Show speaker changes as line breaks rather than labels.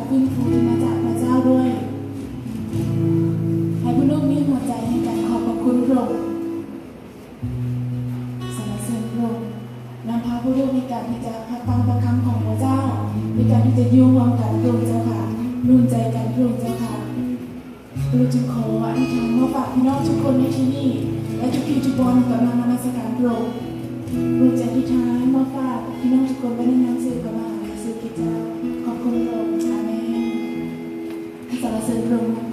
ฟื้นฟูที่มาจากพระเจ้าด้วยให้ผู้ลูกมีหัวใจในการขอบพระคุณพระองค์สรรเสริญพระองค์นำพาผู้ลูกในการที่จะฟังพระคำของพระเจ้าในการที่จะอยู่ร่วมกันพระองค์เจ้าค่ะร่วมใจกันพระองค์เจ้าค่ะเราจึงขออธิษฐานมาฝากพี่น้องทุกคนในที่นี่และทุกที่ทุกคนกำลังนมัสการพระองค์เราจะอธิษฐานมาฝากพี่น้องทุกคนไว้ในหนังสือพระมหาหนังสือกิจจาขอบคุณพระองค์อาเมนสรรเสริญพระองค์